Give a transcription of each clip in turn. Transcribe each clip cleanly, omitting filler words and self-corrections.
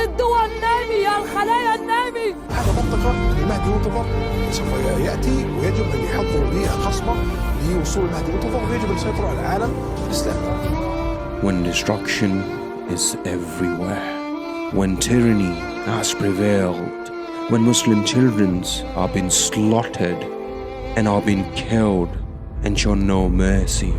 الدول النامية الخلايا النامية. هذا منطقة المهدي منتظر سوف يأتي ويجب أن يحضروا بها خصبة لوصول المهدي منتظر ويجب أن يسيطروا على العالم الإسلامي. When destruction is everywhere, when tyranny has prevailed, when Muslim children are being slaughtered and are being killed and shown no mercy.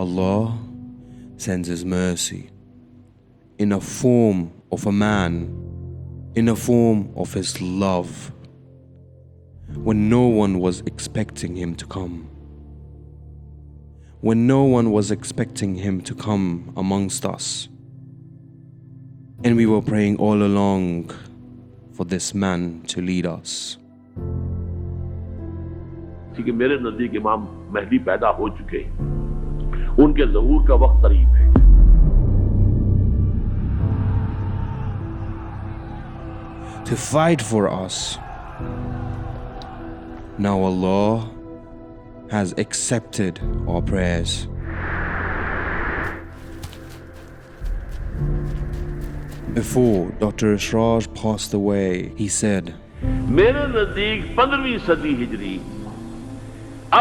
Allah sends His mercy in a form of a man, in a form of His love, when no one was expecting Him to come. When no one was expecting Him to come amongst us. And we were praying all along for this man to lead us. کہ میرے نزدیک امام مہدی پیدا ہو چکے ہیں، ان کے ظہور کا وقت قریب ہے. To fight for us. Now Allah has accepted our prayers. Before Dr. Ashraj passed away, he said, میرے نزدیک 15ویں صدی ہجری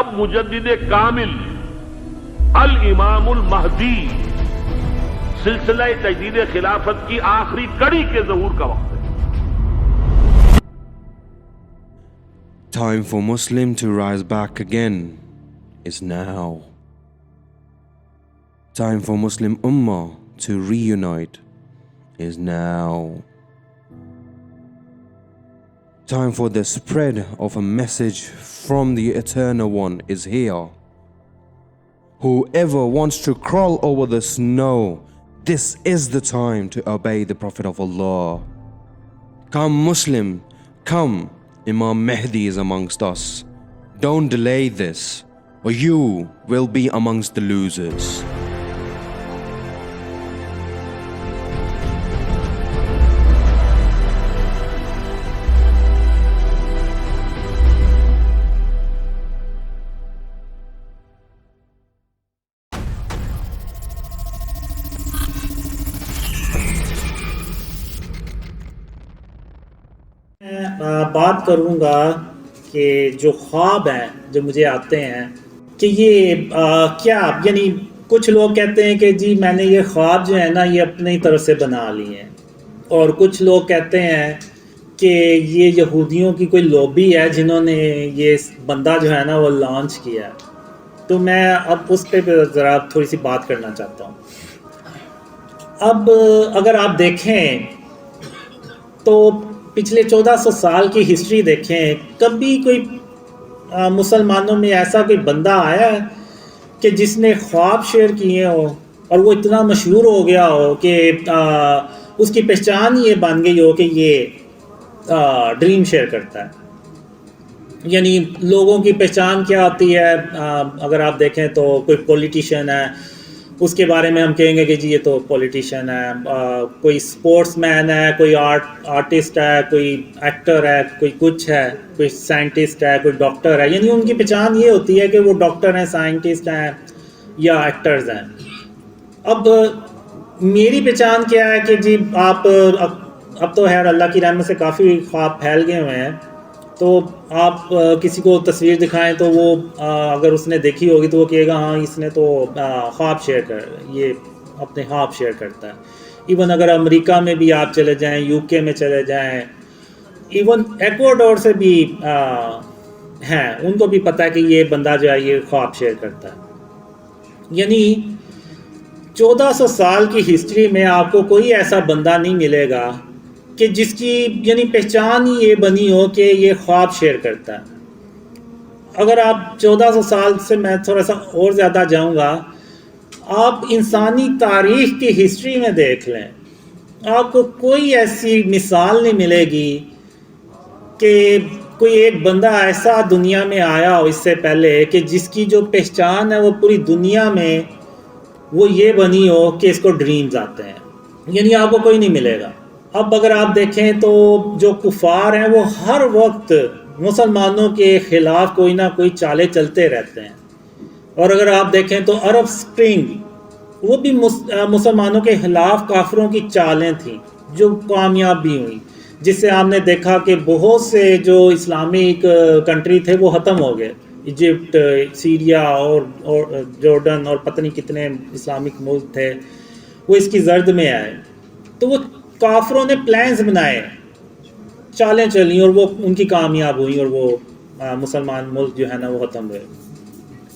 اب مجدد کامل الامام المہدی سلسلہ تجدید خلافت کی آخری کڑی کے ظہور کا وقت ہے. Time for Muslim to rise back again is now. Time for Muslim Ummah to reunite is now. Time for the spread of a message from the Eternal One is here. Whoever wants to crawl over the snow, this is the time to obey the Prophet of Allah. Come Muslim, come. Imam Mahdi is amongst us. Don't delay this, or you will be amongst the losers. بات کروں گا کہ جو خواب ہیں جو مجھے آتے ہیں کہ یہ کیا، یعنی کچھ لوگ کہتے ہیں کہ جی میں نے یہ خواب جو ہے نا یہ اپنی طرف سے بنا لیے ہیں، اور کچھ لوگ کہتے ہیں کہ یہ یہودیوں کی کوئی لوبی ہے جنہوں نے یہ بندہ جو ہے نا وہ لانچ کیا ہے. تو میں اب اس پہ ذرا تھوڑی سی بات کرنا چاہتا ہوں. اب اگر آپ دیکھیں تو پچھلے 1400 سال کی ہسٹری دیکھیں، کبھی کوئی مسلمانوں میں ایسا کوئی بندہ آیا ہے کہ جس نے خواب شیئر کیے ہو اور وہ اتنا مشہور ہو گیا ہو کہ اس کی پہچان یہ بن گئی ہو کہ یہ ڈریم شیئر کرتا ہے. یعنی لوگوں کی پہچان کیا ہوتی ہے؟ اگر آپ دیکھیں تو کوئی پولیٹیشین ہے، اس کے بارے میں ہم کہیں گے کہ جی یہ تو پولیٹیشین ہے. کوئی سپورٹس مین ہے، کوئی آرٹسٹ ہے، کوئی ایکٹر ہے، کوئی کچھ ہے، کوئی سائنٹسٹ ہے، کوئی ڈاکٹر ہے. یعنی ان کی پہچان یہ ہوتی ہے کہ وہ ڈاکٹر ہیں، سائنٹسٹ ہیں یا ایکٹرز ہیں. اب میری پہچان کیا ہے کہ جی آپ اب تو خیر اللہ کی رحمت سے کافی خواب پھیل گئے ہوئے ہیں، تو آپ کسی کو تصویر دکھائیں تو وہ اگر اس نے دیکھی ہوگی تو وہ کہے گا ہاں اس نے تو خواب شیئر یہ اپنے خواب شیئر کرتا ہے. ایون اگر امریکہ میں بھی آپ چلے جائیں، یو کے میں چلے جائیں، ایون ایکواڈور سے بھی ہیں، ان کو بھی پتہ ہے کہ یہ بندہ جو ہے یہ خواب شیئر کرتا ہے. یعنی 1400 سال کی ہسٹری میں آپ کو کوئی ایسا بندہ نہیں ملے گا کہ جس کی یعنی پہچان ہی یہ بنی ہو کہ یہ خواب شیئر کرتا ہے. اگر آپ 1400 سال سے میں تھوڑا سا اور زیادہ جاؤں گا، آپ انسانی تاریخ کی ہسٹری میں دیکھ لیں، آپ کو کوئی ایسی مثال نہیں ملے گی کہ کوئی ایک بندہ ایسا دنیا میں آیا ہو اس سے پہلے کہ جس کی جو پہچان ہے وہ پوری دنیا میں وہ یہ بنی ہو کہ اس کو ڈریمز آتے ہیں. یعنی آپ کو کوئی نہیں ملے گا. اب اگر آپ دیکھیں تو جو کفار ہیں وہ ہر وقت مسلمانوں کے خلاف کوئی نہ کوئی چالیں چلتے رہتے ہیں. اور اگر آپ دیکھیں تو عرب سپرنگ وہ بھی مسلمانوں کے خلاف کافروں کی چالیں تھیں جو کامیاب بھی ہوئیں، جس سے آپ نے دیکھا کہ بہت سے جو اسلامک کنٹری تھے وہ ختم ہو گئے. ایجپٹ، سیریا اور جارڈن اور پتہ نہیں کتنے اسلامک ملک تھے وہ اس کی زرد میں آئے. تو وہ کافروں نے پلانز بنائے، چالیں چلیں اور وہ ان کی کامیاب ہوئیں اور وہ مسلمان ملک جو ہے نا وہ ختم ہوئے.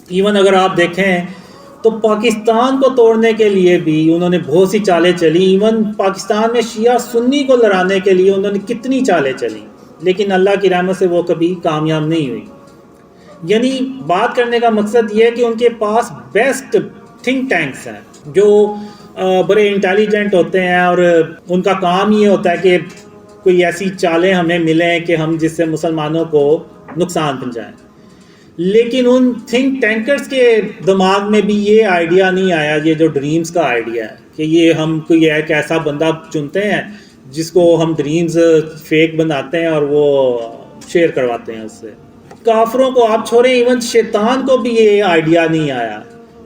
ایون اگر آپ دیکھیں تو پاکستان کو توڑنے کے لیے بھی انہوں نے بہت سی چالیں چلی. ایون پاکستان میں شیعہ سنی کو لڑانے کے لیے انہوں نے کتنی چالیں چلیں، لیکن اللہ کی رحمت سے وہ کبھی کامیاب نہیں ہوئی. یعنی بات کرنے کا مقصد یہ ہے کہ ان کے پاس بیسٹ تھنک ٹینکس ہیں جو بڑے انٹیلیجنٹ ہوتے ہیں، اور ان کا کام یہ ہوتا ہے کہ کوئی ایسی چالیں ہمیں ملیں کہ ہم جس سے مسلمانوں کو نقصان پہنچائیں. لیکن ان تھنک ٹینکرز کے دماغ میں بھی یہ آئیڈیا نہیں آیا، یہ جو ڈریمز کا آئیڈیا ہے کہ یہ ہم کوئی ایک ایسا بندہ چنتے ہیں جس کو ہم ڈریمز فیک بناتے ہیں اور وہ شیئر کرواتے ہیں اس سے. کافروں کو آپ چھوڑیں، ایون شیطان کو بھی یہ آئیڈیا نہیں آیا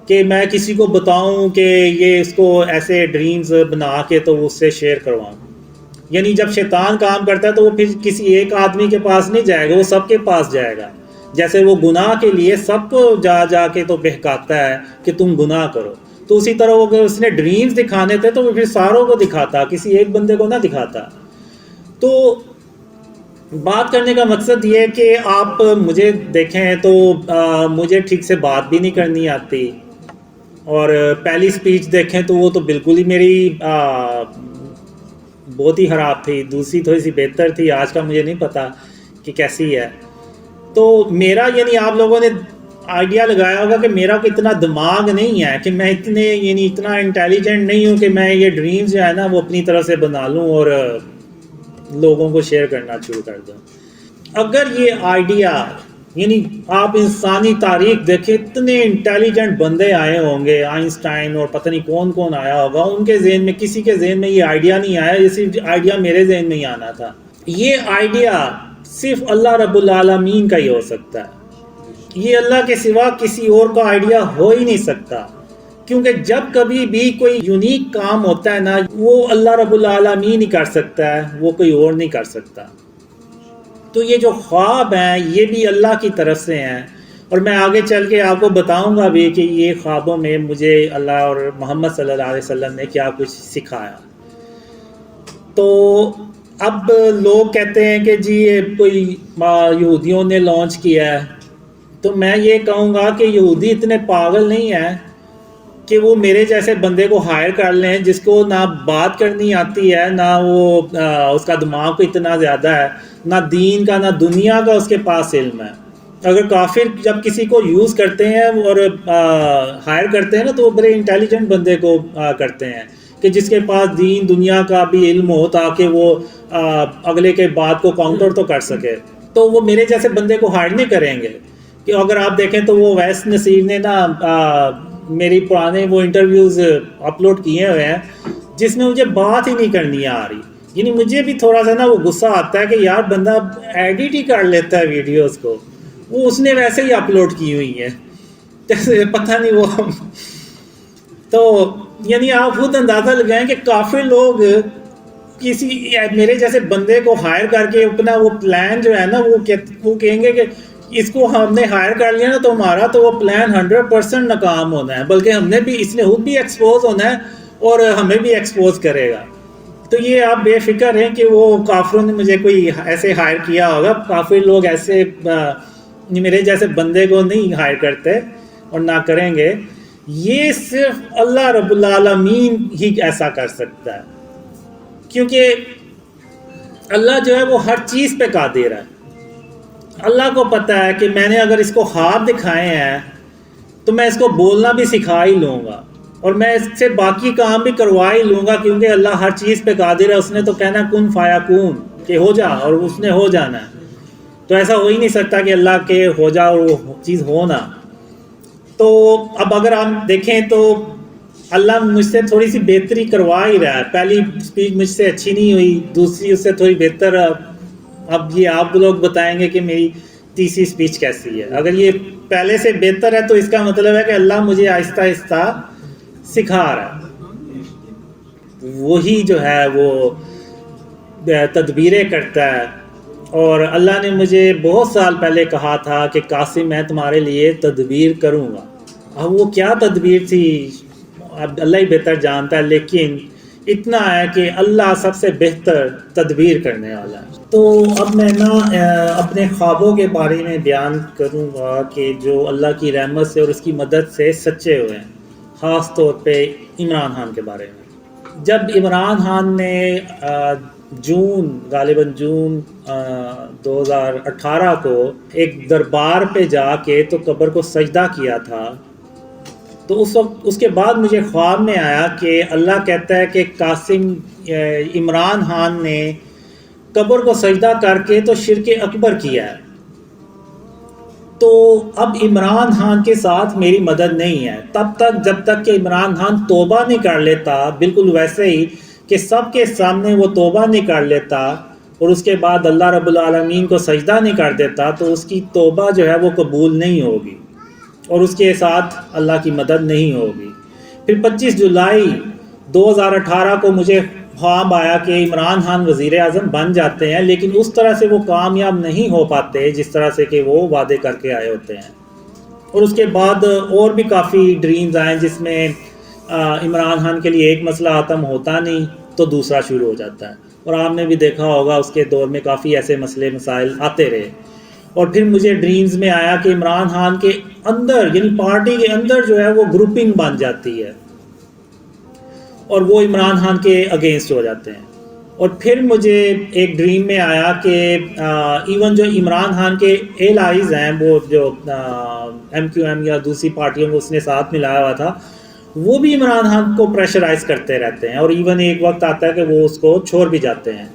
کہ میں کسی کو بتاؤں کہ یہ اس کو ایسے ڈریمز بنا کے تو اس سے شیئر کرواؤں. یعنی جب شیطان کام کرتا ہے تو وہ پھر کسی ایک آدمی کے پاس نہیں جائے گا، وہ سب کے پاس جائے گا. جیسے وہ گناہ کے لیے سب کو جا کے تو بہکاتا ہے کہ تم گناہ کرو، تو اسی طرح وہ اگر اس نے ڈریمز دکھانے تھے تو وہ پھر ساروں کو دکھاتا، کسی ایک بندے کو نہ دکھاتا. تو بات کرنے کا مقصد یہ ہے کہ آپ مجھے دیکھیں تو مجھے ٹھیک سے بات بھی نہیں کرنی آتی، اور پہلی سپیچ دیکھیں تو وہ تو بالکل ہی میری بہت ہی خراب تھی. دوسری تھوڑی سی بہتر تھی، آج کا مجھے نہیں پتا کہ کیسی ہے. تو میرا یعنی آپ لوگوں نے آئیڈیا لگایا ہوگا کہ میرا کوئی اتنا دماغ نہیں ہے کہ میں اتنا انٹیلیجنٹ نہیں ہوں کہ میں یہ ڈریمز جو ہے نا وہ اپنی طرف سے بنا لوں اور لوگوں کو شیئر کرنا شروع کر دوں. اگر یہ آئیڈیا یعنی آپ انسانی تاریخ دیکھیں، اتنے انٹیلیجنٹ بندے آئے ہوں گے، آئنسٹائن اور پتہ نہیں کون کون آیا ہوگا، ان کے ذہن میں کسی کے ذہن میں یہ آئیڈیا نہیں آیا. یہ صرف آئیڈیا میرے ذہن میں ہی آنا تھا. یہ آئیڈیا صرف اللہ رب العالمین کا ہی ہو سکتا ہے، یہ اللہ کے سوا کسی اور کا آئیڈیا ہو ہی نہیں سکتا. کیونکہ جب کبھی بھی کوئی یونیک کام ہوتا ہے نا وہ اللہ رب العالمین ہی کر سکتا ہے، وہ کوئی اور نہیں کر سکتا. تو یہ جو خواب ہیں یہ بھی اللہ کی طرف سے ہیں، اور میں آگے چل کے آپ کو بتاؤں گا بھی کہ یہ خوابوں میں مجھے اللہ اور محمد صلی اللہ علیہ وسلم نے کیا کچھ سکھایا. تو اب لوگ کہتے ہیں کہ جی یہ کوئی یہودیوں نے لانچ کیا ہے، تو میں یہ کہوں گا کہ یہودی اتنے پاگل نہیں ہیں کہ وہ میرے جیسے بندے کو ہائر کر لیں جس کو نہ بات کرنی آتی ہے، نہ وہ اس کا دماغ کو اتنا زیادہ ہے، نہ دین کا نہ دنیا کا اس کے پاس علم ہے. اگر کافر جب کسی کو یوز کرتے ہیں اور ہائر کرتے ہیں نا تو وہ بڑے انٹیلیجنٹ بندے کو کرتے ہیں کہ جس کے پاس دین دنیا کا بھی علم ہو تاکہ وہ اگلے کے بات کو کاؤنٹر تو کر سکے. تو وہ میرے جیسے بندے کو ہائر نہیں کریں گے. کہ اگر آپ دیکھیں تو وہ ویس نصیر نے نا میری پرانے وہ انٹرویوز اپلوڈ کیے ہوئے ہیں جس میں مجھے بات ہی نہیں کرنی آ رہی. یعنی مجھے بھی تھوڑا سا نا وہ غصہ آتا ہے کہ یار بندہ ایڈٹ ہی کر لیتا ہے ویڈیوز کو، وہ اس نے ویسے ہی اپلوڈ کی ہوئی ہیں، جیسے پتہ نہیں وہ. تو یعنی آپ خود اندازہ لگائیں کہ کافی لوگ کسی میرے جیسے بندے کو ہائر کر کے اپنا وہ پلان جو ہے نا وہ کہیں گے کہ اس کو ہم نے ہائر کر لیا نا تو ہمارا تو وہ پلان 100% ناکام ہونا ہے، بلکہ ہم نے بھی اس نے خود بھی ایکسپوز ہونا ہے اور ہمیں بھی ایکسپوز کرے گا. تو یہ آپ بے فکر ہیں کہ وہ کافروں نے مجھے کوئی ایسے ہائر کیا ہوگا. کافی لوگ ایسے میرے جیسے بندے کو نہیں ہائر کرتے اور نہ کریں گے. یہ صرف اللہ رب العالمین ہی ایسا کر سکتا ہے، کیونکہ اللہ جو ہے وہ ہر چیز پہ قادر ہے. اللہ کو پتہ ہے کہ میں نے اگر اس کو خواب دکھائے ہیں تو میں اس کو بولنا بھی سکھا ہی لوں گا اور میں اس سے باقی کام بھی کروا ہی لوں گا، کیونکہ اللہ ہر چیز پہ قادر ہے. اس نے تو کہنا کن فایا کون کہ ہو جا، اور اس نے ہو جانا ہے. تو ایسا ہو ہی نہیں سکتا کہ اللہ کے ہو جا اور وہ چیز ہو نہ. تو اب اگر آپ دیکھیں تو اللہ مجھ سے تھوڑی سی بہتری کروا ہی رہا ہے. پہلی سپیچ مجھ سے اچھی نہیں ہوئی، دوسری اس سے تھوڑی بہتر اب یہ آپ لوگ بتائیں گے کہ میری تیسری سپیچ کیسی ہے. اگر یہ پہلے سے بہتر ہے تو اس کا مطلب ہے کہ اللہ مجھے آہستہ آہستہ سکھا رہا ہے. وہی جو ہے وہ تدبیریں کرتا ہے. اور اللہ نے مجھے بہت سال پہلے کہا تھا کہ قاسم میں تمہارے لیے تدبیر کروں گا. اب وہ کیا تدبیر تھی اب اللہ ہی بہتر جانتا ہے، لیکن اتنا ہے کہ اللہ سب سے بہتر تدبیر کرنے والا ہے. تو اب میں اپنے خوابوں کے بارے میں بیان کروں گا کہ جو اللہ کی رحمت سے اور اس کی مدد سے سچے ہوئے ہیں، خاص طور پہ عمران خان کے بارے میں. جب عمران خان نے غالباً جون 2018 کو ایک دربار پہ جا کے تو قبر کو سجدہ کیا تھا، تو اس کے بعد مجھے خواب میں آیا کہ اللہ کہتا ہے کہ قاسم عمران خان نے قبر کو سجدہ کر کے تو شرک اکبر کیا ہے، تو اب عمران خان کے ساتھ میری مدد نہیں ہے تب تک جب تک کہ عمران خان توبہ نہیں کر لیتا، بالکل ویسے ہی کہ سب کے سامنے وہ توبہ نہیں کر لیتا اور اس کے بعد اللہ رب العالمین کو سجدہ نہیں کر دیتا، تو اس کی توبہ جو ہے وہ قبول نہیں ہوگی اور اس کے ساتھ اللہ کی مدد نہیں ہوگی. پھر 25 جولائی 2018 کو مجھے خواب آیا کہ عمران خان وزیر اعظم بن جاتے ہیں، لیکن اس طرح سے وہ کامیاب نہیں ہو پاتے جس طرح سے کہ وہ وعدے کر کے آئے ہوتے ہیں. اور اس کے بعد اور بھی کافی ڈریمز آئیں جس میں عمران خان کے لیے ایک مسئلہ ختم ہوتا نہیں تو دوسرا شروع ہو جاتا ہے، اور آپ نے بھی دیکھا ہوگا اس کے دور میں کافی ایسے مسئلے مسائل آتے رہے. اور پھر مجھے ڈریمز میں آیا کہ عمران خان کے اندر یعنی پارٹی کے اندر جو ہے وہ گروپنگ بن جاتی ہے اور وہ عمران خان کے اگینسٹ ہو جاتے ہیں. اور پھر مجھے ایک ڈریم میں آیا کہ ایون جو عمران خان کے ایلائز ہیں، وہ جو MQM یا دوسری پارٹیوں کو اس نے ساتھ ملایا ہوا تھا، وہ بھی عمران خان کو پریشرائز کرتے رہتے ہیں اور ایون ایک وقت آتا ہے کہ وہ اس کو چھوڑ بھی جاتے ہیں.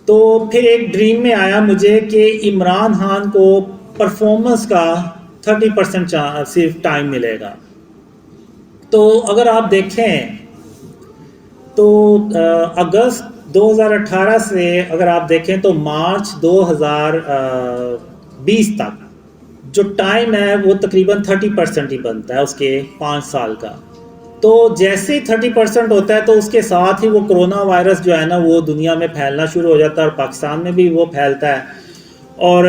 تو پھر ایک ڈریم میں آیا مجھے کہ عمران خان کو پرفارمنس کا 30% صرف ٹائم ملے گا. تو اگر آپ دیکھیں تو اگست 2018 سے اگر آپ دیکھیں تو مارچ 2020 تک جو ٹائم ہے وہ تقریباً 30% ہی بنتا ہے اس کے 5 سال کا. تو جیسے ہی 30% ہوتا ہے تو اس کے ساتھ ہی وہ کرونا وائرس جو ہے نا وہ دنیا میں پھیلنا شروع ہو جاتا ہے اور پاکستان میں بھی وہ پھیلتا ہے، اور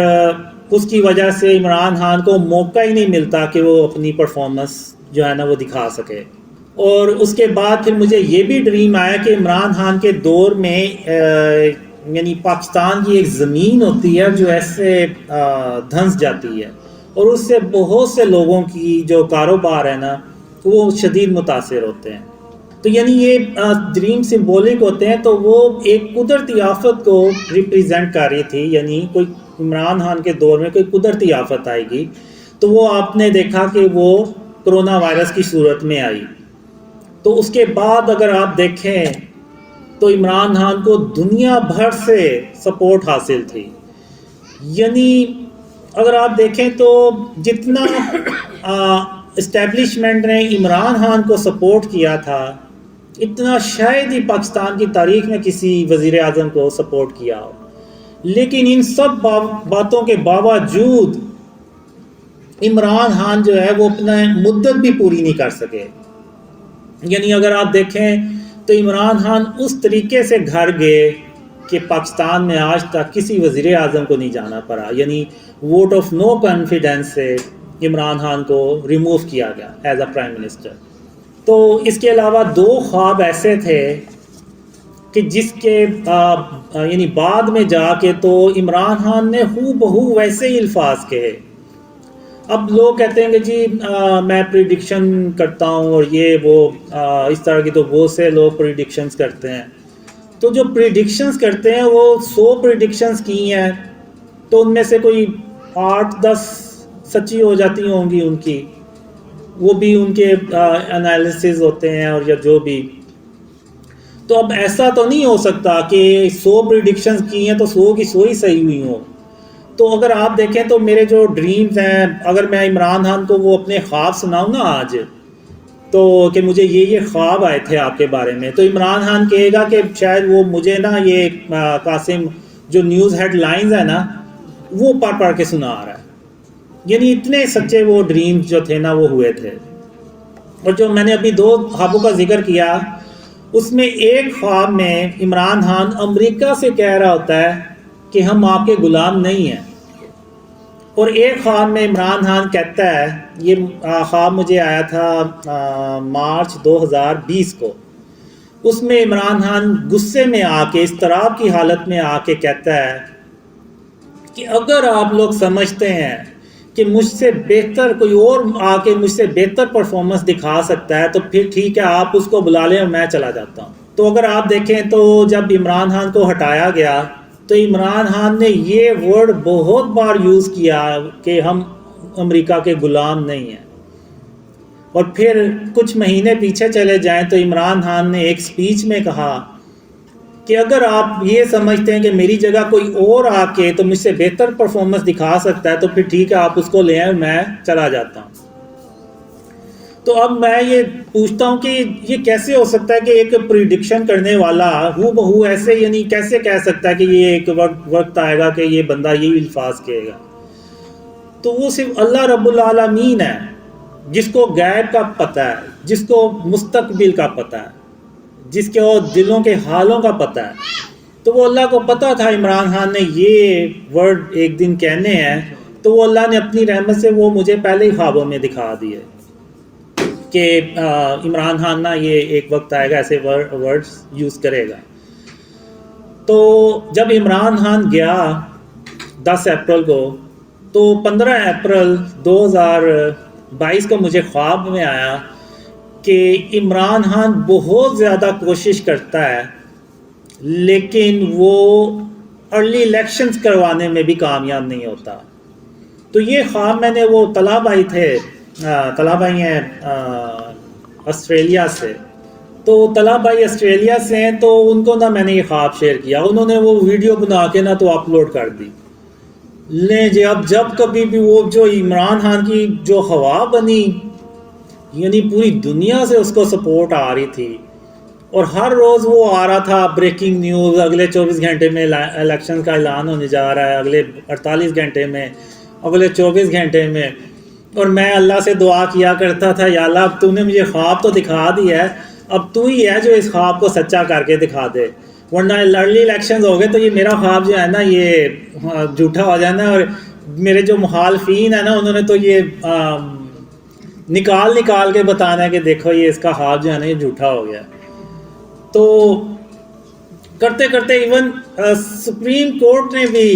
اس کی وجہ سے عمران خان کو موقع ہی نہیں ملتا کہ وہ اپنی پرفارمنس جو ہے نا وہ دکھا سکے. اور اس کے بعد پھر مجھے یہ بھی ڈریم آیا کہ عمران خان کے دور میں یعنی پاکستان کی ایک زمین ہوتی ہے جو ایسے دھنس جاتی ہے اور اس سے بہت سے لوگوں کی جو کاروبار ہے نا وہ شدید متاثر ہوتے ہیں. تو یعنی یہ ڈریم سمبولک ہوتے ہیں، تو وہ ایک قدرتی آفت کو ریپریزنٹ کر رہی تھی، یعنی کوئی عمران خان کے دور میں کوئی قدرتی آفت آئے گی تو وہ آپ نے دیکھا کہ وہ کرونا وائرس کی صورت میں آئی. تو اس کے بعد اگر آپ دیکھیں تو عمران خان کو دنیا بھر سے سپورٹ حاصل تھی. یعنی اگر آپ دیکھیں تو جتنا اسٹیبلشمنٹ نے عمران خان کو سپورٹ کیا تھا اتنا شاید ہی پاکستان کی تاریخ میں کسی وزیر اعظم کو سپورٹ کیا ہو. لیکن ان سب باتوں کے باوجود عمران خان جو ہے وہ اپنا مدت بھی پوری نہیں کر سکے. یعنی اگر آپ دیکھیں تو عمران خان اس طریقے سے گھر گئے کہ پاکستان میں آج تک کسی وزیر اعظم کو نہیں جانا پڑا. یعنی ووٹ آف نو کانفیڈنس سے عمران خان کو ریموو کیا گیا ایز اے پرائم منسٹر. تو اس کے علاوہ 2 خواب ایسے تھے کہ جس کے یعنی بعد میں جا کے تو عمران خان نے ہو بہو ویسے ہی الفاظ کہے. اب لوگ کہتے ہیں کہ جی میں پریڈکشن کرتا ہوں اور یہ وہ اس طرح کی، تو بہت سے لوگ پریڈکشنز کرتے ہیں. تو جو پریڈکشنز کرتے ہیں وہ 100 پریڈکشنز کی ہیں تو ان میں سے کوئی 8-10 سچی ہو جاتی ہوں گی ان کی، وہ بھی ان کے انالیسز ہوتے ہیں اور یا جو بھی. تو اب ایسا تو نہیں ہو سکتا کہ 100 پریڈکشنز کی ہیں تو 100 کی 100 ہی صحیح ہوئی ہوں. تو اگر آپ دیکھیں تو میرے جو ڈریمز ہیں، اگر میں عمران خان کو وہ اپنے خواب سناؤں نا آج تو کہ مجھے یہ خواب آئے تھے آپ کے بارے میں، تو عمران خان کہے گا کہ شاید وہ مجھے نا یہ قاسم جو نیوز ہیڈ لائنز ہیں نا وہ پڑھ کے سنا رہا ہے، یعنی اتنے سچے وہ ڈریمز جو تھے نا وہ ہوئے تھے۔ اور جو میں نے ابھی 2 خوابوں کا ذکر کیا، اس میں ایک خواب میں عمران خان امریکہ سے کہہ رہا ہوتا ہے کہ ہم آپ کے غلام نہیں ہیں، اور ایک خواب میں عمران خان کہتا ہے، یہ خواب مجھے آیا تھا مارچ 2020 کو، اس میں عمران خان غصے میں آ کے اضطراب کی حالت میں آ کے کہتا ہے کہ اگر آپ لوگ سمجھتے ہیں کہ مجھ سے بہتر کوئی اور آ کے مجھ سے بہتر پرفارمنس دکھا سکتا ہے تو پھر ٹھیک ہے، آپ اس کو بلا لیں اور میں چلا جاتا ہوں۔ تو اگر آپ دیکھیں تو جب عمران خان کو ہٹایا گیا تو عمران خان نے یہ ورڈ بہت بار یوز کیا کہ ہم امریکہ کے غلام نہیں ہیں۔ اور پھر کچھ مہینے پیچھے چلے جائیں تو عمران خان نے ایک سپیچ میں کہا کہ اگر آپ یہ سمجھتے ہیں کہ میری جگہ کوئی اور آ کے تو مجھ سے بہتر پرفارمنس دکھا سکتا ہے تو پھر ٹھیک ہے، آپ اس کو لے آئیں، میں چلا جاتا ہوں۔ تو اب میں یہ پوچھتا ہوں کہ یہ کیسے ہو سکتا ہے کہ ایک پریڈکشن کرنے والا ہو بہو ایسے، یعنی کیسے کہہ سکتا ہے کہ یہ ایک وقت آئے گا کہ یہ بندہ یہی الفاظ کہے گا؟ تو وہ صرف اللہ رب العالمین ہے جس کو غیب کا پتہ ہے، جس کو مستقبل کا پتہ ہے، جس کے اور دلوں کے حالوں کا پتہ ہے۔ تو وہ اللہ کو پتہ تھا عمران خان نے یہ ورڈ ایک دن کہنے ہیں، تو وہ اللہ نے اپنی رحمت سے وہ مجھے پہلے ہی خوابوں میں دکھا دیے کہ عمران خان نا یہ ایک وقت آئے گا ایسے ورڈز یوز کرے گا۔ تو جب عمران خان گیا 10 اپریل کو، تو 15 اپریل 2022 کو مجھے خواب میں آیا کہ عمران خان بہت زیادہ کوشش کرتا ہے لیکن وہ ارلی الیکشنز کروانے میں بھی کامیاب نہیں ہوتا۔ تو یہ خواب میں نے، وہ طلحہ بھائی تھے، طلحہ بھائی ہیں آسٹریلیا سے، تو طلحہ بھائی آسٹریلیا سے ہیں، تو ان کو نا میں نے یہ خواب شیئر کیا، انہوں نے وہ ویڈیو بنا کے نا تو اپلوڈ کر دی۔ لیں جی، اب جب کبھی بھی وہ جو عمران خان کی جو ہوا بنی، یعنی پوری دنیا سے اس کو سپورٹ آ رہی تھی، اور ہر روز وہ آ رہا تھا بریکنگ نیوز، اگلے 24 گھنٹے میں الیکشن کا اعلان ہونے جا رہا ہے، اگلے 48 گھنٹے میں، اگلے 24 گھنٹے میں۔ اور میں اللہ سے دعا کیا کرتا تھا، یا اللہ اب تو نے مجھے خواب تو دکھا دیا ہے، اب تو ہی ہے جو اس خواب کو سچا کر کے دکھا دے، ورنہ ارلی الیکشنز ہو گئے تو یہ میرا خواب جو ہے نا یہ جھوٹا ہو جانا ہے، اور میرے جو مخالفین ہیں نا انہوں نے تو یہ نکال کے بتانا ہے کہ دیکھو یہ اس کا خواب جو ہے نا یہ جھوٹا ہو گیا۔ تو کرتے کرتے ایون سپریم کورٹ نے بھی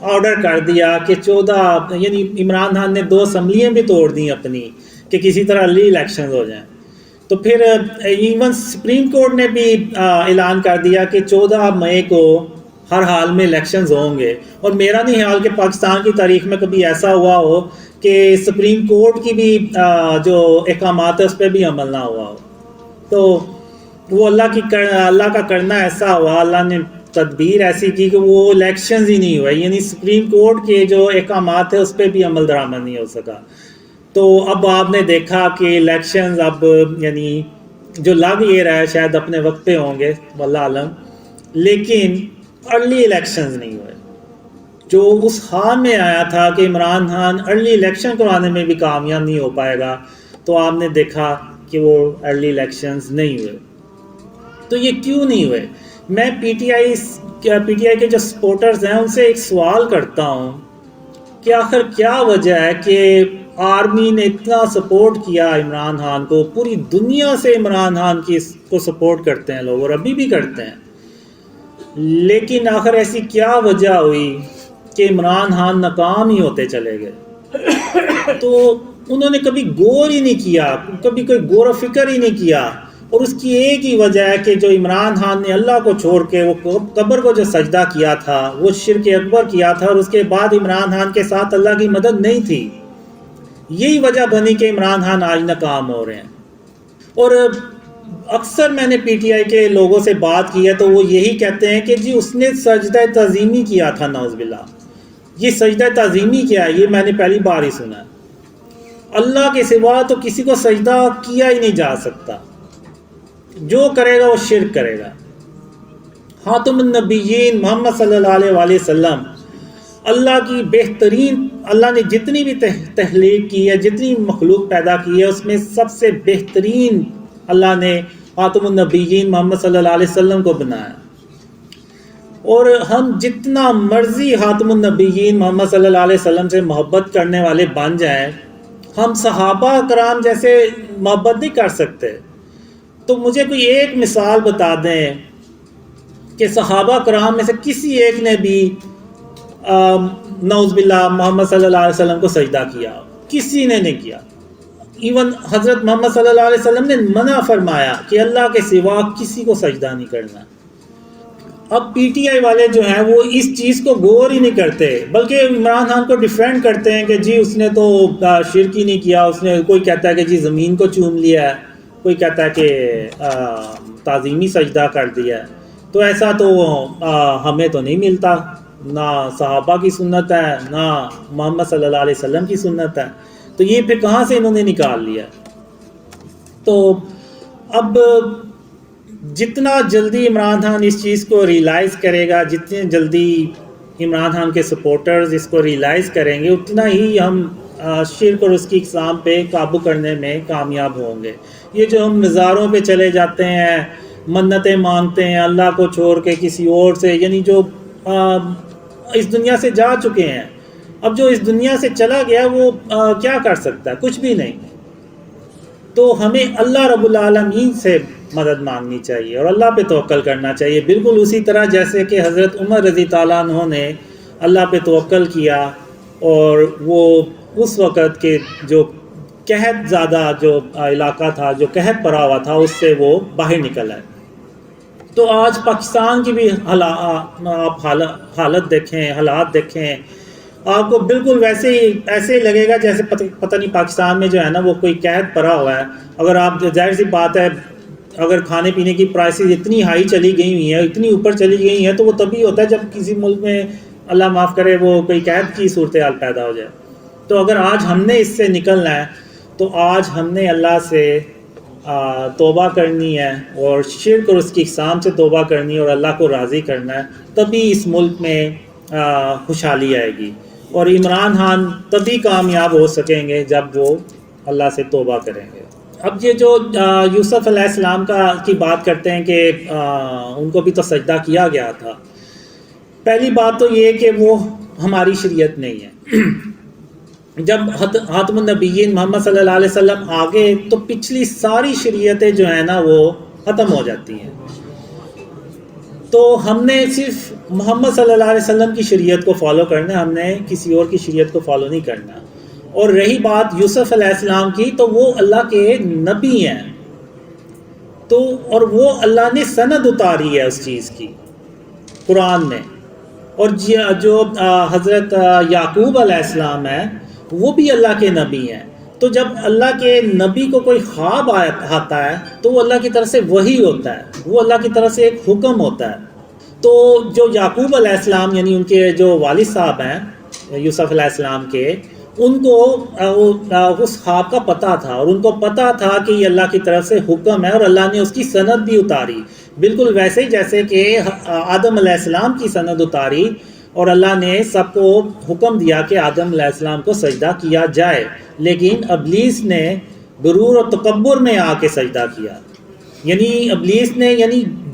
آرڈر کر دیا کہ 14، یعنی عمران خان نے 2 اسمبلیاں بھی توڑ دیں اپنی کہ کسی طرح ارلی الیکشنز ہو جائیں۔ تو پھر ایون سپریم کورٹ نے بھی اعلان کر دیا کہ 14 مئی کو ہر حال میں الیکشنز ہوں گے، اور میرا نہیں خیال کہ پاکستان کی تاریخ میں کبھی ایسا ہوا ہو کہ سپریم کورٹ کی بھی جو احکامات ہے اس پہ بھی عمل نہ ہوا ہو۔ تو وہ اللہ کا کرنا ایسا ہوا، اللہ نے تدبیر ایسی کی کہ وہ الیکشنز ہی نہیں ہوئے، یعنی سپریم کورٹ کے جو احکامات ہیں اس پہ بھی عمل درآمد نہیں ہو سکا۔ تو اب آپ نے دیکھا کہ الیکشنز اب یعنی جو لگ یہ رہا ہے شاید اپنے وقت پہ ہوں گے واللہ عالم، لیکن ارلی الیکشنز نہیں ہوئے۔ جو اس خواب میں آیا تھا کہ عمران خان ارلی الیکشن کرانے میں بھی کامیاب نہیں ہو پائے گا، تو آپ نے دیکھا کہ وہ ارلی الیکشنز نہیں ہوئے۔ تو یہ کیوں نہیں ہوئے؟ میں پی ٹی آئی کے جو سپورٹرز ہیں ان سے ایک سوال کرتا ہوں کہ آخر کیا وجہ ہے کہ آرمی نے اتنا سپورٹ کیا عمران خان کو، پوری دنیا سے عمران خان کو سپورٹ کرتے ہیں لوگ اور ابھی بھی کرتے ہیں، لیکن آخر ایسی کیا وجہ ہوئی کہ عمران خان ناکام ہی ہوتے چلے گئے؟ تو انہوں نے کبھی غور ہی نہیں کیا، کبھی کوئی غور و فکر ہی نہیں کیا، اور اس کی ایک ہی وجہ ہے کہ جو عمران خان نے اللہ کو چھوڑ کے وہ قبر کو جو سجدہ کیا تھا، وہ شرک اکبر کیا تھا، اور اس کے بعد عمران خان کے ساتھ اللہ کی مدد نہیں تھی۔ یہی وجہ بنی کہ عمران خان آج ناکام ہو رہے ہیں۔ اور اکثر میں نے پی ٹی آئی کے لوگوں سے بات کی ہے تو وہ یہی کہتے ہیں کہ جی اس نے سجدہ تعظیمی کیا تھا، نعوذ باللہ۔ یہ سجدہ تعظیمی کیا ہے یہ میں نے پہلی بار ہی سنا ہے۔ اللہ کے سوا تو کسی کو سجدہ کیا ہی نہیں جا سکتا، جو کرے گا وہ شرک کرے گا۔ خاتم النبیین محمد صلی اللہ علیہ وآلہ وسلم اللہ کی بہترین، اللہ نے جتنی بھی تخلیق کی ہے، جتنی مخلوق پیدا کی ہے، اس میں سب سے بہترین اللہ نے خاتم النبیین محمد صلی اللہ علیہ وسلم کو بنایا. اور ہم جتنا مرضی خاتم النبیین محمد صلی اللہ علیہ وسلم سے محبت کرنے والے بن جائیں، ہم صحابہ کرام جیسے محبت نہیں کر سکتے. تو مجھے کوئی ایک مثال بتا دیں کہ صحابہ کرام میں سے کسی ایک نے بھی نعوذ باللہ محمد صلی اللہ علیہ وسلم کو سجدہ کیا. کسی نے نہیں کیا. ایون حضرت محمد صلی اللہ علیہ وسلم نے منع فرمایا کہ اللہ کے سوا کسی کو سجدہ نہیں کرنا. اب پی ٹی آئی والے جو ہیں وہ اس چیز کو غور ہی نہیں کرتے، بلکہ عمران خان کو ڈیفینڈ کرتے ہیں کہ جی اس نے تو شرک ہی نہیں کیا، اس نے، کوئی کہتا ہے کہ جی زمین کو چوم لیا ہے، کوئی کہتا ہے کہ تعظیمی سجدہ کر دیا ہے. تو ایسا تو ہمیں تو نہیں ملتا، نہ صحابہ کی سنت ہے نہ محمد صلی اللہ علیہ وسلم کی سنت ہے. تو یہ پھر کہاں سے انہوں نے نکال لیا؟ تو اب جتنا جلدی عمران خان اس چیز کو ریئلائز کرے گا، جتنے جلدی عمران خان کے سپورٹرز اس کو ریئلائز کریں گے، اتنا ہی ہم شرک اور اس کی اقسام پہ قابو کرنے میں کامیاب ہوں گے. یہ جو ہم مزاروں پہ چلے جاتے ہیں، منتیں مانگتے ہیں اللہ کو چھوڑ کے کسی اور سے، یعنی جو اس دنیا سے جا چکے ہیں، اب جو اس دنیا سے چلا گیا وہ کیا کر سکتا ہے؟ کچھ بھی نہیں. تو ہمیں اللہ رب العالمین سے مدد مانگنی چاہیے اور اللہ پہ توکل کرنا چاہیے، بالکل اسی طرح جیسے کہ حضرت عمر رضی تعالیٰ عنہ نے اللہ پہ توکل کیا اور وہ اس وقت کے جو قحط زیادہ جو علاقہ تھا، جو قحط پڑا ہوا تھا، اس سے وہ باہر نکل آئے. تو آج پاکستان کی بھی آپ حالت دیکھیں، حالات دیکھیں، آپ کو بالکل ویسے ہی ایسے لگے گا جیسے پتہ نہیں پاکستان میں جو ہے نا وہ کوئی قحط پڑا ہوا ہے. اگر آپ، ظاہر سی بات ہے، اگر کھانے پینے کی پرائسز اتنی ہائی چلی گئی ہوئی ہیں، اتنی اوپر چلی گئی ہیں، تو وہ تبھی ہوتا ہے جب کسی ملک میں اللہ معاف کرے وہ کوئی قحط کی صورتحال پیدا ہو جائے. تو اگر آج ہم نے اس سے نکلنا ہے تو آج ہم نے اللہ سے توبہ کرنی ہے اور شرک اور اس کی اقسام سے توبہ کرنی ہے اور اللہ کو راضی کرنا ہے. تبھی اس ملک میں خوشحالی آئے گی اور عمران خان تبھی کامیاب ہو سکیں گے جب وہ اللہ سے توبہ کریں گے. اب یہ جو یوسف علیہ السلام کی بات کرتے ہیں کہ ان کو بھی تو سجدہ کیا گیا تھا. پہلی بات تو یہ کہ وہ ہماری شریعت نہیں ہے. جب خاتم النبیین محمد صلی اللہ علیہ وسلم آگے تو پچھلی ساری شریعتیں جو ہیں نا وہ ختم ہو جاتی ہیں. تو ہم نے صرف محمد صلی اللہ علیہ وسلم کی شریعت کو فالو کرنا ہے، ہم نے کسی اور کی شریعت کو فالو نہیں کرنا. اور رہی بات یوسف علیہ السلام کی، تو وہ اللہ کے نبی ہیں، تو اور وہ اللہ نے سند اتاری ہے اس چیز کی قرآن میں. اور جو حضرت یعقوب علیہ السلام ہے وہ بھی اللہ کے نبی ہیں. تو جب اللہ کے نبی کو کوئی خواب آتا ہے تو وہ اللہ کی طرف سے وحی ہوتا ہے، وہ اللہ کی طرف سے ایک حکم ہوتا ہے. تو جو یعقوب علیہ السلام یعنی ان کے جو والد صاحب ہیں یوسف علیہ السلام کے، ان کو اس خواب کا پتہ تھا اور ان کو پتہ تھا کہ یہ اللہ کی طرف سے حکم ہے اور اللہ نے اس کی سند بھی اتاری، بالکل ویسے ہی جیسے کہ آدم علیہ السلام کی سند اتاری اور اللہ نے سب کو حکم دیا کہ آدم علیہ السلام کو سجدہ کیا جائے. لیکن ابلیس نے غرور اور تکبر میں آ کے سجدہ کیا. یعنی ابلیس نے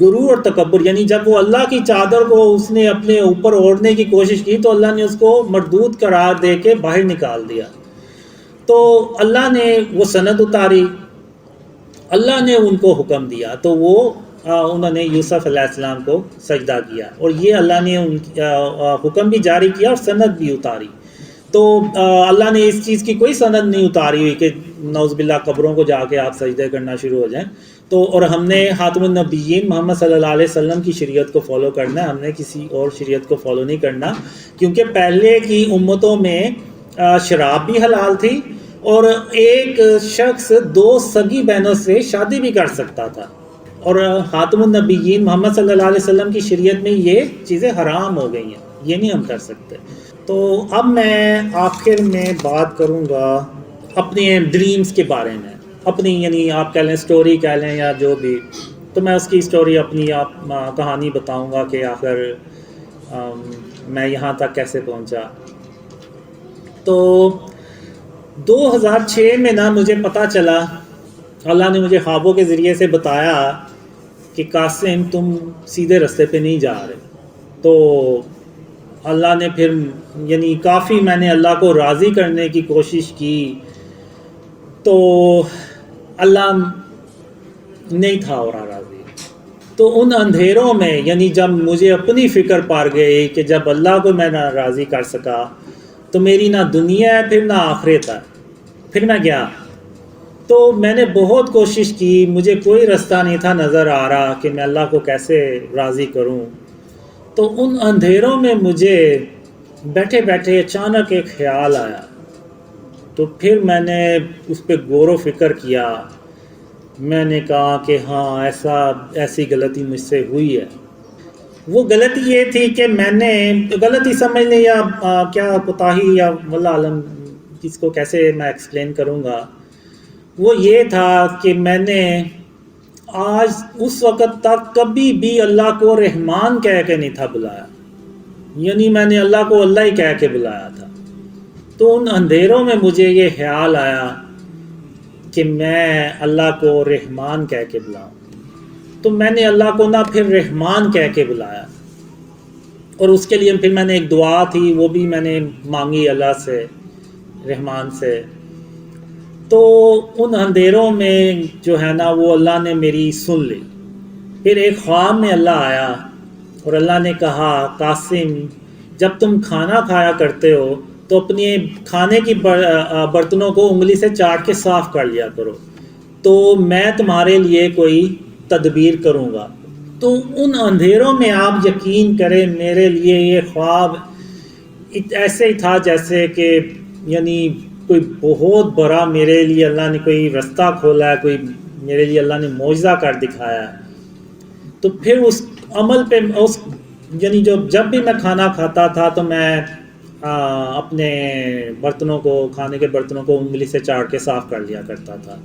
غرور اور تکبر، یعنی جب وہ اللہ کی چادر کو اس نے اپنے اوپر اوڑھنے کی کوشش کی تو اللہ نے اس کو مردود قرار دے کے باہر نکال دیا. تو اللہ نے وہ سند اتاری، اللہ نے ان کو حکم دیا تو وہ انہوں نے یوسف علیہ السلام کو سجدہ کیا اور یہ اللہ نے حکم بھی جاری کیا اور سند بھی اتاری. تو اللہ نے اس چیز کی کوئی سند نہیں اتاری ہوئی کہ نعوذ باللہ قبروں کو جا کے آپ سجدے کرنا شروع ہو جائیں. تو اور ہم نے خاتم النبیین محمد صلی اللہ علیہ وسلم کی شریعت کو فالو کرنا ہے، ہم نے کسی اور شریعت کو فالو نہیں کرنا. کیونکہ پہلے کی امتوں میں شراب بھی حلال تھی اور ایک شخص 2 سگی بہنوں سے شادی بھی کر سکتا تھا، اور خاتم النبیین محمد صلی اللہ علیہ وسلم کی شریعت میں یہ چیزیں حرام ہو گئی ہیں، یہ نہیں ہم کر سکتے. تو اب میں آخر میں بات کروں گا اپنے ڈریمز کے بارے میں، اپنی یعنی آپ کہہ لیں سٹوری کہہ لیں یا جو بھی. تو میں اس کی اسٹوری اپنی کہانی بتاؤں گا کہ آخر میں یہاں تک کیسے پہنچا۔ تو 2006 میں نا مجھے پتہ چلا، اللہ نے مجھے خوابوں کے ذریعے سے بتایا کہ قاسم تم سیدھے راستے پہ نہیں جا رہے۔ تو اللہ نے پھر یعنی کافی میں نے اللہ کو راضی کرنے کی کوشش کی، تو اللہ نہیں تھا اور راضی۔ تو ان اندھیروں میں یعنی جب مجھے اپنی فکر پار گئی کہ جب اللہ کو میں نہ راضی کر سکا تو میری نہ دنیا ہے پھر نہ آخرت ہے، پھر میں گیا۔ تو میں نے بہت کوشش کی، مجھے کوئی رستہ نہیں تھا نظر آ رہا کہ میں اللہ کو کیسے راضی کروں۔ تو ان اندھیروں میں مجھے بیٹھے بیٹھے اچانک ایک خیال آیا، تو پھر میں نے اس پہ غور و فکر کیا۔ میں نے کہا کہ ہاں ایسی غلطی مجھ سے ہوئی ہے۔ وہ غلطی یہ تھی کہ میں نے غلطی سمجھ لیں یا کیا کوتاہی یا واللہ عالم کس کو کیسے میں ایکسپلین کروں گا، وہ یہ تھا کہ میں نے آج اس وقت تک کبھی بھی اللہ کو رحمان کہہ کے نہیں تھا بلایا، یعنی میں نے اللہ کو اللہ ہی کہہ کے بلایا تھا۔ تو ان اندھیروں میں مجھے یہ خیال آیا کہ میں اللہ کو رحمان کہہ کے بلاؤں، تو میں نے اللہ کو نہ پھر رحمان کہہ کے بلایا، اور اس کے لیے پھر میں نے ایک دعا تھی وہ بھی میں نے مانگی اللہ سے، رحمان سے۔ تو ان اندھیروں میں جو ہے نا وہ اللہ نے میری سن لی۔ پھر ایک خواب میں اللہ آیا اور اللہ نے کہا قاسم جب تم کھانا کھایا کرتے ہو تو اپنے کھانے کی برتنوں کو انگلی سے چاٹ کے صاف کر لیا کرو، تو میں تمہارے لیے کوئی تدبیر کروں گا۔ تو ان اندھیروں میں آپ یقین کریں میرے لیے یہ خواب ایسے ہی تھا جیسے کہ یعنی کوئی بہت بڑا میرے لیے اللہ نے کوئی رستہ کھولا ہے، کوئی میرے لیے اللہ نے معجزہ کر دکھایا ہے۔ تو پھر اس عمل پہ یعنی جب بھی میں کھانا کھاتا تھا تو میں اپنے برتنوں کو، کھانے کے برتنوں کو انگلی سے چاٹ کے صاف کر لیا کرتا تھا۔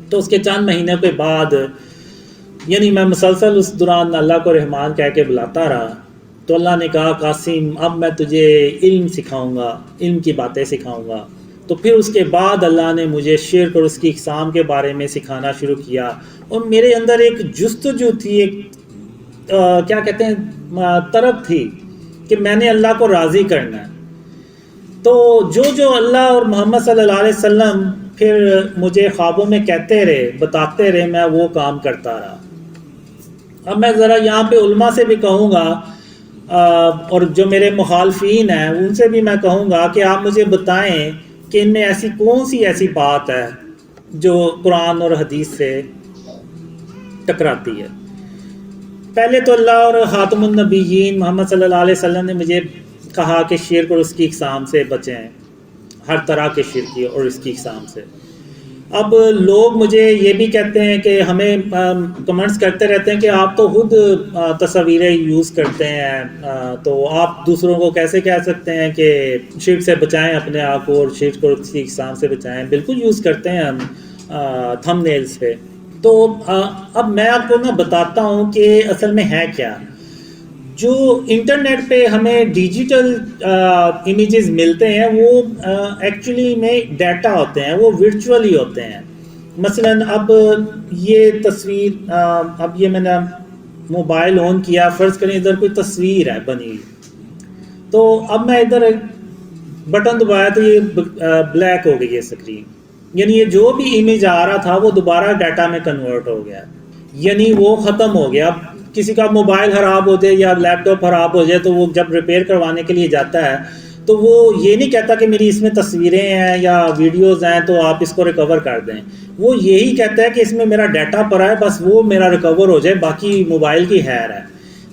تو اس کے چند مہینے کے بعد یعنی میں مسلسل اس دوران اللہ کو رحمان کہہ کے بلاتا رہا، تو اللہ نے کہا قاسم اب میں تجھے علم سکھاؤں گا، علم کی باتیں سکھاؤں گا۔ تو پھر اس کے بعد اللہ نے مجھے شرک اور اس کی اقسام کے بارے میں سکھانا شروع کیا، اور میرے اندر ایک جستجو تھی، ایک کیا کہتے ہیں طرف تھی کہ میں نے اللہ کو راضی کرنا ہے۔ تو جو اللہ اور محمد صلی اللہ علیہ وسلم پھر مجھے خوابوں میں کہتے رہے، بتاتے رہے، میں وہ کام کرتا رہا۔ اب میں ذرا یہاں پہ علماء سے بھی کہوں گا اور جو میرے مخالفین ہیں ان سے بھی میں کہوں گا کہ آپ مجھے بتائیں کہ ان میں ایسی کون سی ایسی بات ہے جو قرآن اور حدیث سے ٹکراتی ہے۔ پہلے تو اللہ اور خاتم النبیین محمد صلی اللہ علیہ وسلم نے مجھے کہا کہ شرک اور اس کی اقسام سے بچیں، ہر طرح کے شرک اور اس کی اقسام سے۔ اب لوگ مجھے یہ بھی کہتے ہیں کہ ہمیں کمنٹس کرتے رہتے ہیں کہ آپ تو خود تصویریں یوز کرتے ہیں، تو آپ دوسروں کو کیسے کہہ سکتے ہیں کہ شرک سے بچائیں اپنے آپ کو اور شرک اور اس کی اقسام سے بچائیں۔ بالکل یوز کرتے ہیں ہم تھم نیلز پہ۔ تو اب میں آپ کو نا بتاتا ہوں کہ اصل میں ہے کیا۔ جو انٹرنیٹ پہ ہمیں ڈیجیٹل امیجز ملتے ہیں وہ ایکچولی میں ڈیٹا ہوتے ہیں، وہ ورچولی ہوتے ہیں۔ مثلا اب یہ تصویر، اب یہ میں نے موبائل آن کیا، فرض کریں ادھر کوئی تصویر ہے بنی ہوئی، تو اب میں ادھر بٹن دبایا تو یہ بلیک ہو گئی ہے اسکرین، یعنی یہ جو بھی امیج آ رہا تھا وہ دوبارہ ڈیٹا میں کنورٹ ہو گیا، یعنی وہ ختم ہو گیا۔ اب کسی کا موبائل خراب ہو جائے یا لیپ ٹاپ خراب ہو جائے تو وہ جب ریپیئر کروانے کے لیے جاتا ہے تو وہ یہ نہیں کہتا کہ میری اس میں تصویریں ہیں یا ویڈیوز ہیں تو آپ اس کو ریکور کر دیں، وہ یہی کہتا ہے کہ اس میں میرا ڈیٹا پڑا ہے، بس وہ میرا ریکور ہو جائے، باقی موبائل کی خیر ہے۔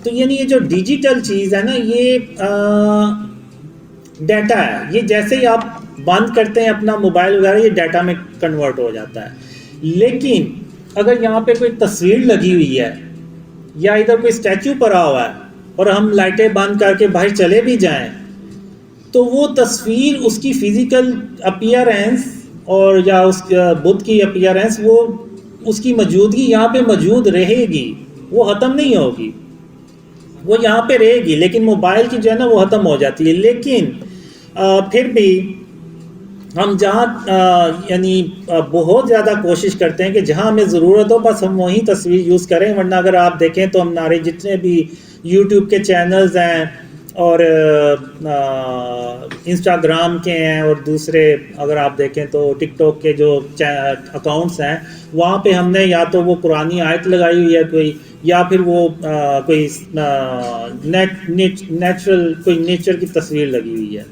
تو یعنی یہ جو ڈیجیٹل چیز ہے نا یہ ڈیٹا ہے، یہ جیسے ہی آپ بند کرتے ہیں اپنا موبائل وغیرہ یہ ڈیٹا میں کنورٹ ہو جاتا ہے۔ لیکن اگر یہاں پہ کوئی تصویر لگی ہوئی ہے یا ادھر کوئی اسٹیچو پڑا ہوا ہے اور ہم لائٹیں بند کر کے باہر چلے بھی جائیں تو وہ تصویر، اس کی فزیکل اپیئرنس اور یا اس بت کی اپیئرنس وہ اس کی موجودگی یہاں پہ موجود رہے گی، وہ ختم نہیں ہوگی، وہ یہاں پہ رہے گی، لیکن موبائل کی جو ہے نا وہ ختم ہو جاتی ہے۔ لیکن پھر بھی ہم جہاں یعنی بہت زیادہ کوشش کرتے ہیں کہ جہاں ہمیں ضرورت ہو بس ہم وہیں تصویر یوز کریں، ورنہ اگر آپ دیکھیں تو ہمارے جتنے بھی یوٹیوب کے چینلز ہیں اور انسٹاگرام کے ہیں اور دوسرے اگر آپ دیکھیں تو ٹک ٹاک کے جو اکاؤنٹس ہیں، وہاں پہ ہم نے یا تو وہ قرآنی آیت لگائی ہوئی ہے کوئی، یا پھر وہ کوئی نیچرل کوئی نیچر کی تصویر لگی ہوئی ہے،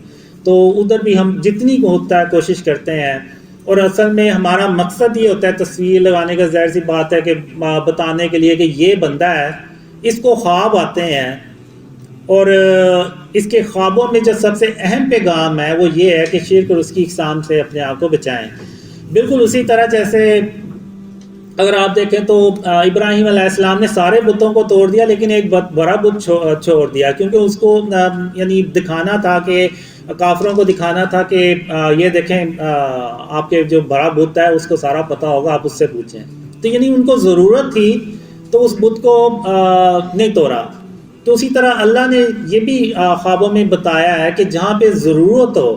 تو ادھر بھی ہم جتنی ہوتا ہے کوشش کرتے ہیں۔ اور اصل میں ہمارا مقصد یہ ہوتا ہے تصویر لگانے کا، ظاہر سی بات ہے کہ بتانے کے لیے کہ یہ بندہ ہے، اس کو خواب آتے ہیں، اور اس کے خوابوں میں جو سب سے اہم پیغام ہے وہ یہ ہے کہ شرک اور اس کی اقسام سے اپنے آپ کو بچائیں۔ بالکل اسی طرح جیسے اگر آپ دیکھیں تو ابراہیم علیہ السلام نے سارے بتوں کو توڑ دیا لیکن ایک بڑا بت چھوڑ دیا، کیونکہ اس کو یعنی دکھانا تھا کہ کافروں کو دکھانا تھا کہ یہ دیکھیں آپ کے جو بڑا بت ہے اس کو سارا پتہ ہوگا، آپ اس سے پوچھیں۔ تو یعنی ان کو ضرورت تھی تو اس بت کو نہیں توڑا۔ تو اسی طرح اللہ نے یہ بھی خوابوں میں بتایا ہے کہ جہاں پہ ضرورت ہو،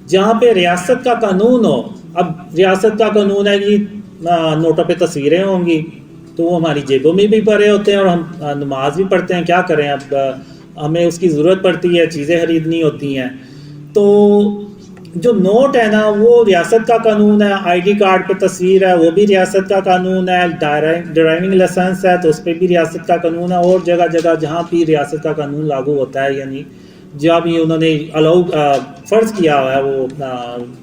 جہاں پہ ریاست کا قانون ہو، اب ریاست کا قانون ہے کہ نوٹوں پہ تصویریں ہوں گی تو وہ ہماری جیبوں میں بھی پڑے ہوتے ہیں اور ہم نماز بھی پڑھتے ہیں، کیا کریں، اب ہمیں اس کی ضرورت پڑتی ہے، چیزیں خریدنی ہوتی ہیں۔ تو جو نوٹ ہے نا وہ ریاست کا قانون ہے، آئی ڈی کارڈ پہ تصویر ہے وہ بھی ریاست کا قانون ہے، ڈرائیونگ لائسنس ہے تو اس پہ بھی ریاست کا قانون ہے، اور جگہ جگہ جہاں بھی ریاست کا قانون لاگو ہوتا ہے، یعنی جہاں بھی انہوں نے فرض کیا ہوا ہے، وہ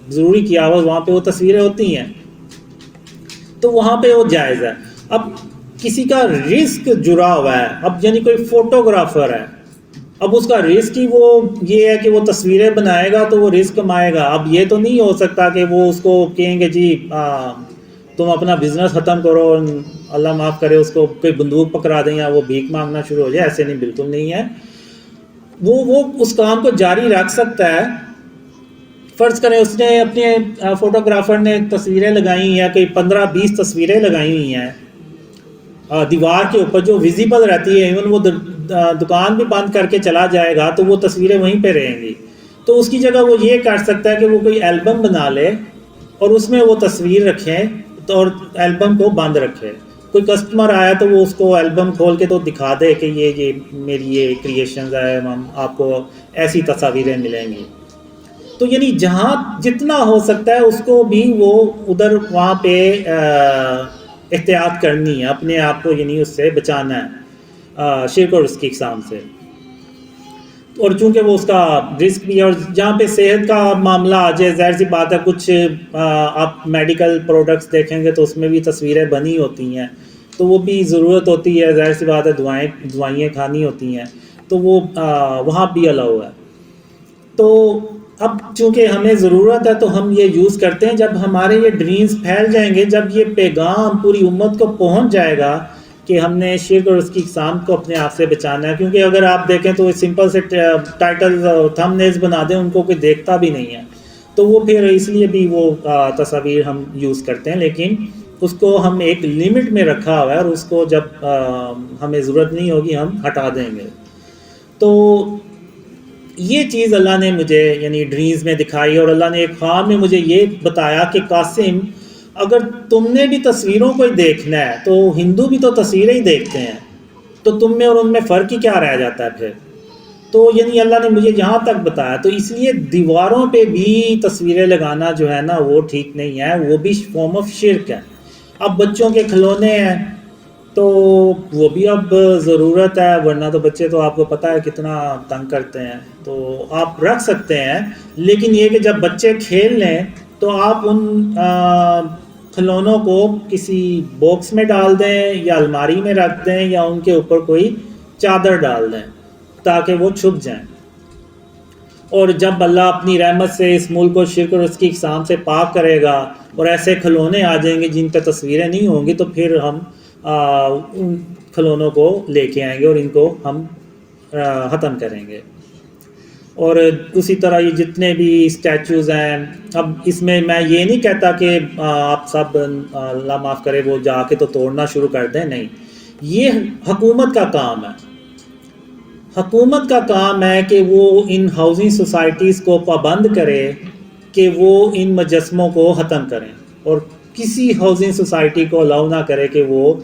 ضروری کیا ہوا ہے، وہاں پہ وہ تصویریں ہوتی ہیں، تو وہاں پہ وہ جائز ہے۔ اب کسی کا رزق جڑا ہوا ہے، اب یعنی کوئی فوٹوگرافر ہے، اب اس کا رزق ہی وہ یہ ہے کہ وہ تصویریں بنائے گا تو وہ رزق کمائے گا۔ اب یہ تو نہیں ہو سکتا کہ وہ اس کو کہیں گے جی تم اپنا بزنس ختم کرو، اللہ معاف کرے اس کو کوئی بندوق پکڑا دیں یا وہ بھیک مانگنا شروع ہو جائے، ایسے نہیں، بالکل نہیں ہے۔ وہ اس کام کو جاری رکھ سکتا ہے۔ فرض کریں اس نے اپنے فوٹوگرافر نے تصویریں لگائی ہیں، کوئی 15-20 تصویریں لگائی ہوئی ہیں دیوار کے اوپر جو ویزیبل رہتی ہے، ایون وہ دکان بھی بند کر کے چلا جائے گا تو وہ تصویریں وہیں پہ رہیں گی، تو اس کی جگہ وہ یہ کر سکتا ہے کہ وہ کوئی البم بنا لے اور اس میں وہ تصویر رکھیں اور البم کو بند رکھے۔ کوئی کسٹمر آیا تو وہ اس کو البم کھول کے تو دکھا دے کہ یہ میری یہ کریشنز ہے، آپ کو ایسی تصاویریں ملیں گی۔ تو یعنی جہاں جتنا ہو سکتا ہے اس کو بھی وہ ادھر وہاں پہ احتیاط کرنی ہے، اپنے آپ کو یعنی اس سے بچانا ہے شرک اور اس کی اقسام سے۔ اور چونکہ وہ اس کا رزق بھی ہے، اور جہاں پہ صحت کا معاملہ آ جائے، ظاہر سی بات ہے کچھ آپ میڈیکل پروڈکٹس دیکھیں گے تو اس میں بھی تصویریں بنی ہوتی ہیں، تو وہ بھی ضرورت ہوتی ہے، ظاہر سی بات ہے دوائیں کھانی ہوتی ہیں، تو وہ وہاں بھی الاؤ ہے۔ تو اب چونکہ ہمیں ضرورت ہے تو ہم یہ یوز کرتے ہیں۔ جب ہمارے یہ ڈریمز پھیل جائیں گے، جب یہ پیغام پوری امت کو پہنچ جائے گا کہ ہم نے شرک اور اس کی اقسام کو اپنے آپ سے بچانا ہے، کیونکہ اگر آپ دیکھیں تو سمپل سے ٹائٹل تھم نیلز بنا دیں، ان کو کوئی دیکھتا بھی نہیں ہے، تو وہ پھر اس لیے بھی وہ تصاویر ہم یوز کرتے ہیں، لیکن اس کو ہم ایک لمٹ میں رکھا ہوا ہے، اور اس کو جب ہمیں ضرورت نہیں ہوگی ہم ہٹا دیں گے۔ تو یہ چیز اللہ نے مجھے یعنی ڈریمز میں دکھائی، اور اللہ نے ایک خواب میں مجھے یہ بتایا کہ قاسم اگر تم نے بھی تصویروں کو ہی دیکھنا ہے تو ہندو بھی تو تصویریں ہی دیکھتے ہیں، تو تم میں اور ان میں فرق ہی کیا رہ جاتا ہے پھر؟ تو یعنی اللہ نے مجھے یہاں تک بتایا، تو اس لیے دیواروں پہ بھی تصویریں لگانا جو ہے نا وہ ٹھیک نہیں ہے، وہ بھی فارم آف شرک ہے۔ اب بچوں کے کھلونے ہیں تو وہ بھی اب ضرورت ہے، ورنہ تو بچے تو آپ کو پتہ ہے کتنا تنگ کرتے ہیں، تو آپ رکھ سکتے ہیں، لیکن یہ کہ جب بچے کھیل لیں تو آپ ان کھلونوں کو کسی باکس میں ڈال دیں یا الماری میں رکھ دیں یا ان کے اوپر کوئی چادر ڈال دیں تاکہ وہ چھپ جائیں۔ اور جب اللہ اپنی رحمت سے اس ملک کو شرک اور اس کی اقسام سے پاک کرے گا اور ایسے کھلونے آ جائیں گے جن پہ تصویریں نہیں ہوں گی، تو پھر ہم ان کھلونوں کو لے کے آئیں گے اور ان کو ہم ختم کریں گے۔ اور اسی طرح یہ جتنے بھی اسٹیچوز ہیں، اب اس میں یہ نہیں کہتا کہ آپ سب اللہ معاف کرے وہ جا کے تو توڑنا شروع کر دیں، نہیں، یہ حکومت کا کام ہے. حکومت کا کام ہے کہ وہ ان ہاؤسنگ سوسائٹیز کو پابند کرے کہ وہ ان مجسموں کو ختم کریں، اور کسی ہاؤسنگ سوسائٹی کو الاؤ نہ کرے کہ وہ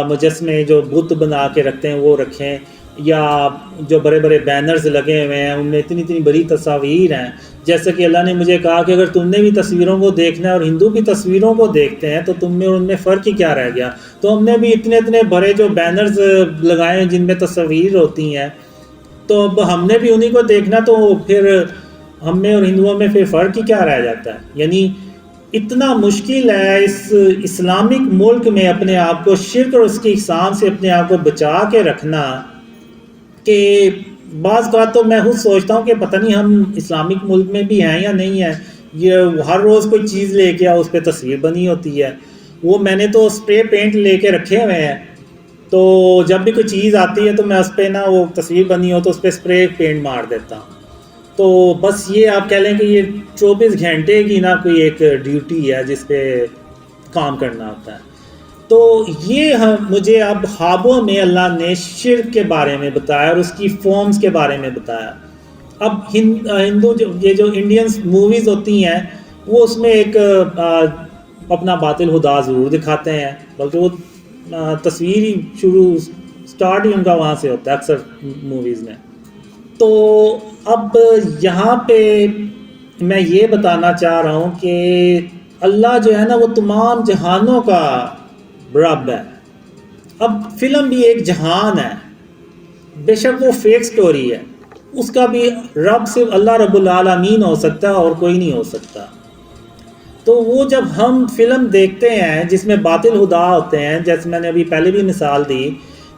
مجسمے جو بت بنا کے رکھتے ہیں وہ رکھیں، یا جو بڑے بڑے بینرز لگے ہوئے ہیں ان میں اتنی اتنی بڑی تصاویر ہیں. جیسے کہ اللہ نے مجھے کہا کہ اگر تم نے بھی تصویروں کو دیکھنا ہے اور ہندو بھی تصویروں کو دیکھتے ہیں تو تم میں اور ان میں فرق ہی کیا رہ گیا. تو ہم نے بھی اتنے اتنے بڑے جو بینرز لگائے ہیں جن میں تصویر ہوتی ہیں، تو اب ہم نے بھی انہی کو دیکھنا، تو پھر ہم میں اور ہندوؤں میں پھر فرق ہی کیا رہ جاتا ہے. یعنی اتنا مشکل ہے اس اسلامک ملک میں اپنے آپ کو شرک اور اس کی اقسام سے اپنے آپ کو بچا کے رکھنا کہ بعض بات تو میں خود سوچتا ہوں کہ پتہ نہیں ہم اسلامک ملک میں بھی ہیں یا نہیں ہیں. یہ ہر روز کوئی چیز لے کے اس پہ تصویر بنی ہوتی ہے. وہ میں نے تو اسپرے پینٹ لے کے رکھے ہوئے ہیں، تو جب بھی کوئی چیز آتی ہے تو میں اس پہ نا وہ تصویر بنی ہو تو اس پہ اسپرے پینٹ مار دیتا ہوں. تو بس یہ آپ کہہ لیں کہ یہ 24 گھنٹے کی نا کوئی ایک ڈیوٹی ہے جس پہ کام کرنا ہوتا ہے. تو یہ مجھے اب خوابوں میں اللہ نے شرک کے بارے میں بتایا اور اس کی فارمز کے بارے میں بتایا. اب ہندو یہ جو انڈینس موویز ہوتی ہیں وہ اس میں ایک اپنا باطل خدا ضرور دکھاتے ہیں، بلکہ وہ تصویر ہی سٹارٹ ہی ان کا وہاں سے ہوتا ہے اکثر موویز میں. تو اب یہاں پہ میں یہ بتانا چاہ رہا ہوں کہ اللہ جو ہے نا وہ تمام جہانوں کا رب ہے. اب فلم بھی ایک جہان ہے، بے شک وہ فیک سٹوری ہے، اس کا بھی رب صرف اللہ رب العالمین ہو سکتا ہے اور کوئی نہیں ہو سکتا. تو وہ جب ہم فلم دیکھتے ہیں جس میں باطل خدا ہوتے ہیں، جیسے میں نے ابھی پہلے بھی مثال دی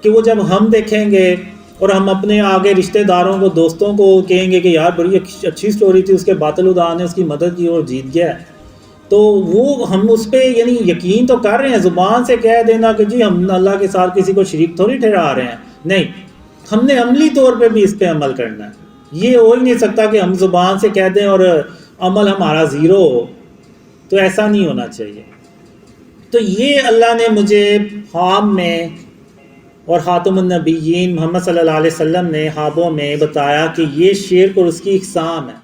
کہ وہ جب ہم دیکھیں گے اور ہم اپنے آگے رشتہ داروں کو دوستوں کو کہیں گے کہ یار بڑی اچھی سٹوری تھی، اس کے باطل خدا نے اس کی مدد کی اور جیت گیا ہے، تو وہ ہم اس پہ یعنی یقین تو کر رہے ہیں. زبان سے کہہ دینا کہ جی ہم اللہ کے ساتھ کسی کو شریک تھوڑی ٹھہرا رہے ہیں، نہیں، ہم نے عملی طور پہ بھی اس پہ عمل کرنا ہے. یہ ہو ہی نہیں سکتا کہ ہم زبان سے کہہ دیں اور عمل ہمارا زیرو ہو، تو ایسا نہیں ہونا چاہیے. تو یہ اللہ نے مجھے خواب میں اور خاتم النبیین محمد صلی اللہ علیہ وسلم نے خوابوں میں بتایا کہ یہ شرک اور اس کی اقسام ہے.